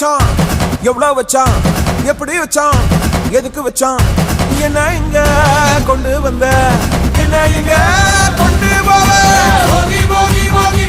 வச்சான் எவ்வளவு வச்சான் எப்படி வச்சான் எதுக்கு வச்சான் என்ன இங்க கொண்டு வந்த என்ன இங்க கொண்டு போவ போகி போகி போகி